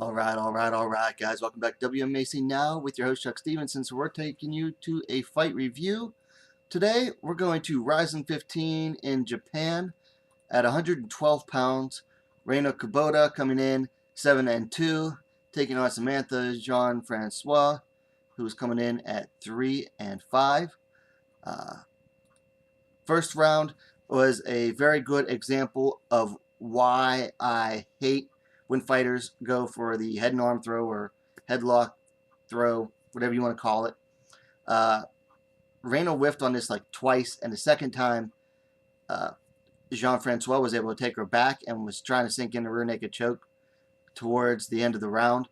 Alright, guys. Welcome back to WMAC Now with your host, Chuck Stevenson. So we're taking you to a fight review. Today, we're going to Rizin 15 in Japan at 112 pounds. RENA coming in 7-2, taking on Samantha Jean-Francois, who's coming in at 3-5. First round was a very good example of why I hate when fighters go for the head and arm throw or headlock throw, whatever you want to call it. RENA whiffed on this like twice, and the second time, Jean-Francois was able to take her back and was trying to sink in a rear naked choke towards the end of the round.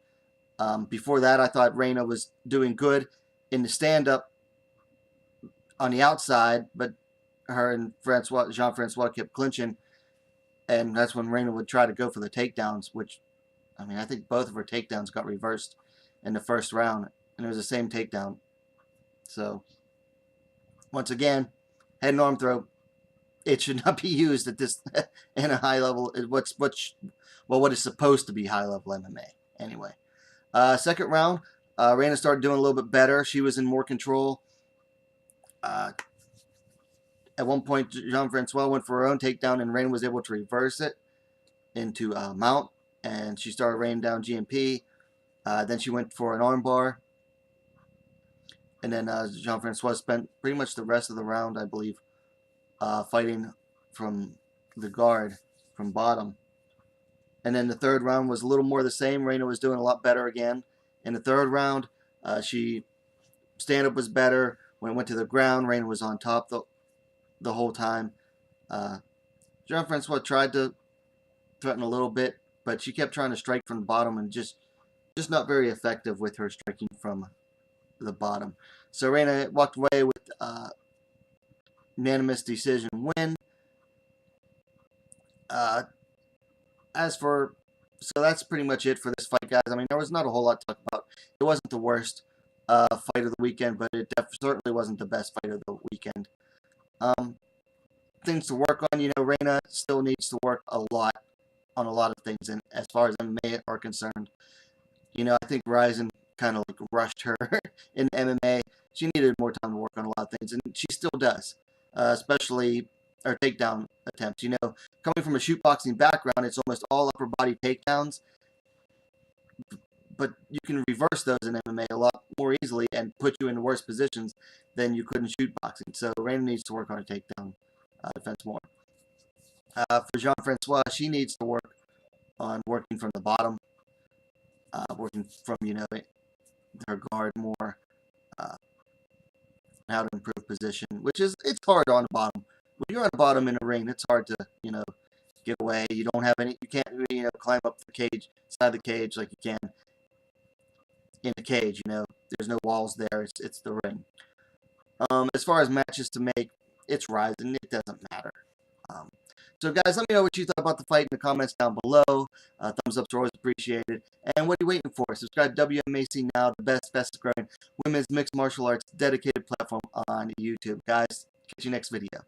Before that, I thought RENA was doing good in the stand-up on the outside, but her and Jean-Francois kept clinching, and that's when RENA would try to go for the takedowns, which, I mean, I think both of her takedowns got reversed in the first round, and it was the same takedown. So, once again, head and arm throw, it should not be used at this in a high level. What is supposed to be high level MMA anyway. Second round, RENA started doing a little bit better. She was in more control. At one point, Jean-Francois went for her own takedown, and RENA was able to reverse it into mount, and she started raining down GMP. Then she went for an armbar, and then Jean-Francois spent pretty much the rest of the round, I believe, fighting from the guard from bottom. And then the third round was a little more the same. RENA was doing a lot better again. In the third round, she stand-up was better. When it went to the ground, RENA was on top the whole time. Jean-Francois tried to threaten a little bit, but she kept trying to strike from the bottom and just not very effective with her striking from the bottom. So RENA walked away with unanimous decision win. So that's pretty much it for this fight, guys. I mean, there was not a whole lot to talk about. It wasn't the worst fight of the weekend, but it certainly wasn't the best fight of the weekend. Things to work on. RENA still needs to work a lot on a lot of things, and as far as MMA are concerned, I think Rizin kind of like rushed her in MMA. She needed more time to work on a lot of things, and she still does, especially her takedown attempts. Coming from a shootboxing background, it's almost all upper body takedowns, but you can reverse those in MMA a lot more easily and put you in worse positions than you could in shootboxing. So RENA needs to work on her takedown defense more. For Jean-Francois, she needs to work on working from the bottom, working from her guard more, how to improve position, which it's hard on the bottom. When you're on the bottom in a ring, it's hard to get away. You can't really climb up the cage, side of the cage like you can in a cage. There's no walls there. It's the ring. As far as matches to make, it's Rizin. It doesn't matter. So guys, let me know what you thought about the fight in the comments down below. Thumbs ups are always appreciated. And what are you waiting for? Subscribe to WMAC Now, the fastest growing women's mixed martial arts dedicated platform on YouTube. Guys, catch you next video.